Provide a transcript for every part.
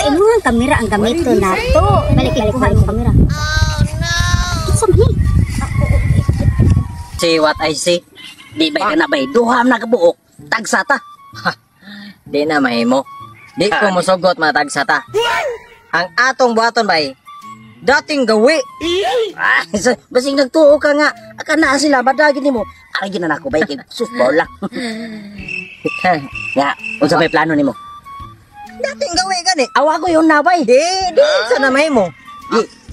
Basta imuhang kamera ang gamito na to. Balik kuha yung kamera. Isa man eh. See what I see? Di ba ka na bay? Duham na kabuok. Tagsata. Ha, di na mahimo. Di ko musugot mga tagsata. Ang atong buhaton bay, dating gawi. Basing nagtuo ka nga. Aka na sila, badagin mo. Aragin na ako bay, kay susbol lang. Ya, unsa may plano nimo? Dating gawi gani. Awa ko yun na bay. Di sana mahimo.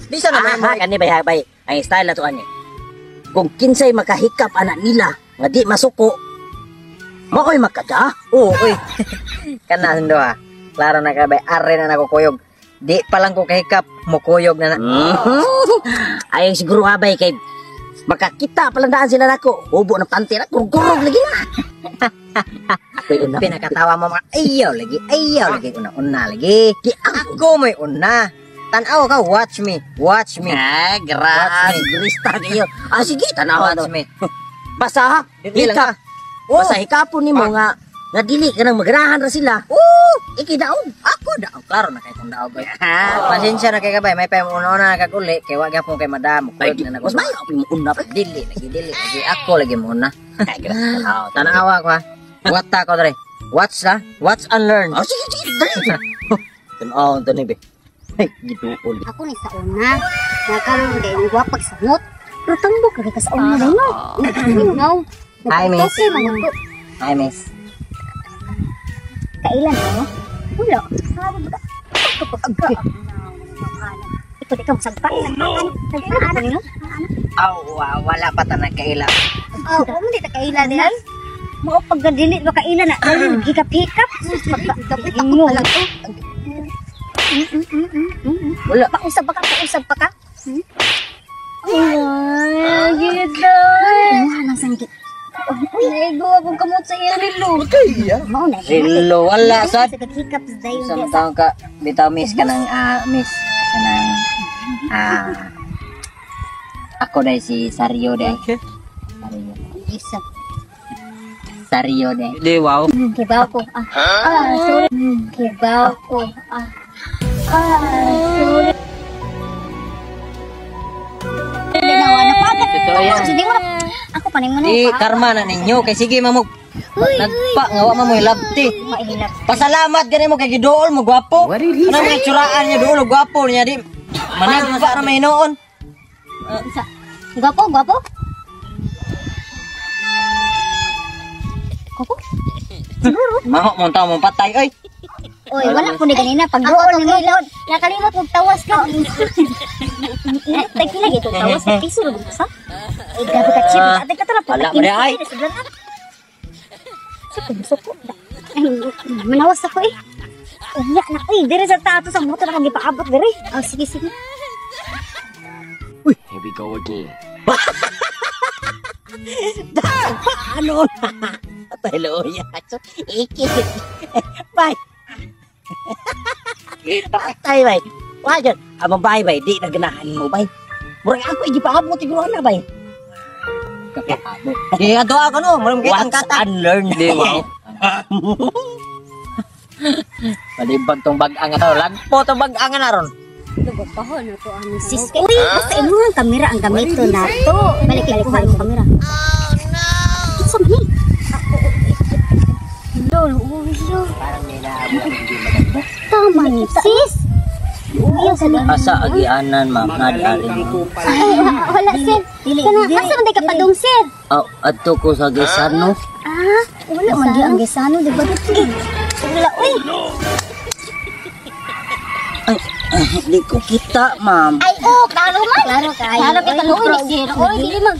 Di sana mahimo. Kani bay. Ang style na to ani. Kung kinsay makahikap anak nila, nga di masuko, makoy makada. Oo, oy. Kanan do ha. Klaro na ka bay, are na nakukuyog. Di pa lang ko kahikap, mukuyog na na. Ay siguro abay kay makakita palandaan sila nako. Ubo na panty na kurkurog lagi na. Ako una. Pinakatawa mo mga ayaw lagi una lagi. Di ako may una. Tanaw ka, watch me. Grabe. Grista kayo. Sige, tanaw watch me. Basta hikap. Basta hikapon ni mo nga dili ka nang magrahan ra sila. Ikidaog. Ako daog. Klaro na kay kung daog. Pasensya na kay kabay. May pa mo una nakakuli. Kay wag gyapon kay madam. Kulit na nagos. May ako mo una pa. Dili lagi. Ako lagi mo una. Tanawa ko ha. What ta ko dre? Watch and learn. Sige. Dali. Tanaw tani be. Giduol. Ako ni sa una. Nakaroon din yung guwapag sangot. Pero tambok lagi ka sa una na yun. Hi, miss. Kailan mo? Wala. Sabi ba? Ikaw sagpa. Wala pa ta nagkaila. Kung hindi ta kaila din. Mo pag dili ba kaila na hikap-hikap. Ingo lang to. Wala. Pausap pa ka? Ay, gito. Ano sanggit? Nego akong kamot sa iya rilo. Mau na. Rilo wala sad. Hikap sa dayon. Samtang ka bitaw miss ka ng miss kanang ako dai si Sario dai. Isap. Sario dai. Di wow. Kibaw ko. Sorry. Kibaw ko. Sorry. Ginawa na pa. Totoo yan. Sige mo. Ako pa ning Di karma na ninyo kay sige mamog. Nagpa ngawa mo labti. Mailap. Pasalamat gani mo kay giduol mo gwapo. Ano mga tsuraan niya duol gwapo niya di. Managpa ra may noon. Gwapo? Gwapo? Siguro. Maho mo taw mo patay oy. Oy, wala po ni ganina pag doon ng ilaw. Nakalimot kog tawas ka. Tagi lagi to tawas sa piso ro sa. Eh gabi ka chip. Ate ka tara pa. Wala mo na ay. Suko. Manawas ako eh. Unya na eh. Dire sa tato sa motor ako gipaabot dire. Sige. Uy, here we go again. Paano na? Hello, yaso. Ikit. Bye. Patay, bay. Wajan. Amo bay, bay. Di naganahan mo, bay. Murag ako, hindi pa abot. Tiguro na, bay. Di, ato ako, no. Murag kitang kata. Watch and learn, di ba? Palibag tong bag-ang na ron. Lagpo tong bag-ang na ron. Sis, uy, basta imuhang kamera ang gamito na to. Balik kuha yung kamera. Isa man eh. Lol, uy, Parang nila hindi maganda. tama ni sis. Asa agianan, ma'am. Nadi-ari mo. Wala sir. Asa man ka padung sir? Ato ko sa Gesano. Wala man di ang gesano, di ba dito? Wala, uy. Di ko kita, ma'am. Ay, klaro man. Klaro kayo. Klaro kita luoy ni sir. Oy, dili mag.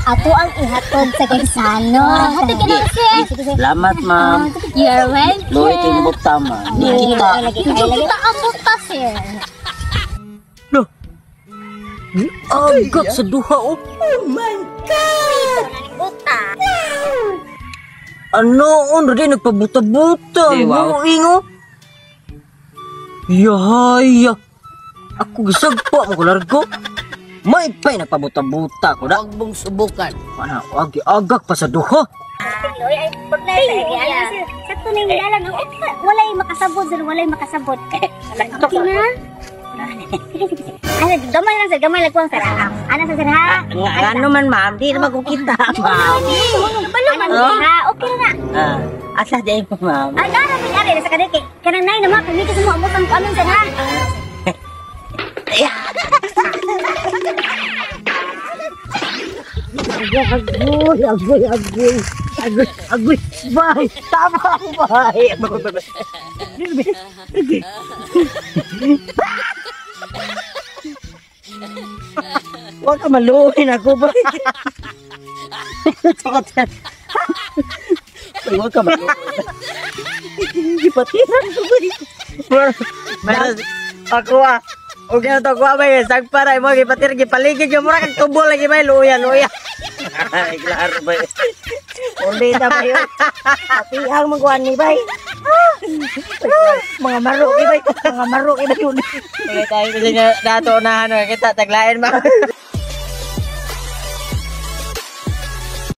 Ato ang ihatod sa gesano. Hatod ka na sir. Salamat, ma'am. You're welcome. Loy, timbok tama. Di kita. Kita ang buta sir. Loh. Agak sa duha, oh. Buta. Ano, Rodi, nagpabuta-buta. Di, wow. Ingo. Yaya. Ako gisagpa, magulargo. May pa'y nagpabuta-buta ko na. Huwag mong subukan. Ano, agak pa sa duha. Loy ay pagna. Sa to na yung dalan. Walay makasabot, sir. Walay makasabot. Okay na? Ano, gamay lang, sir. Gamay lang ko, sir. Ano, sir, ha? Ano man, ma'am? Di naman ko kita, ma'am. Kabalo man, sir, ha? Okay na. Asa din mo, ma'am? Ano, nangyari sa kadike? Kanang nay naman, kamiti sa mga butang ko, ano, sir, ha? Agoy, bay, tama, bay. Huwag ka maluhin ako, bay. Takot yan. Huwag ka maluhin. Ipatiran ko, bay. Ako huwag na ito ko, bay. Sagparay mo, ipatir, gipaligid yung mura, kagtubol lagi, bay. Luya. Ay, klaro, bay. Uli na ba yun? Patihang magkuhan ni bay. Mga maro, bay. Mga maro, bay. Ulit tayo kasi dato na, kita taglain ba?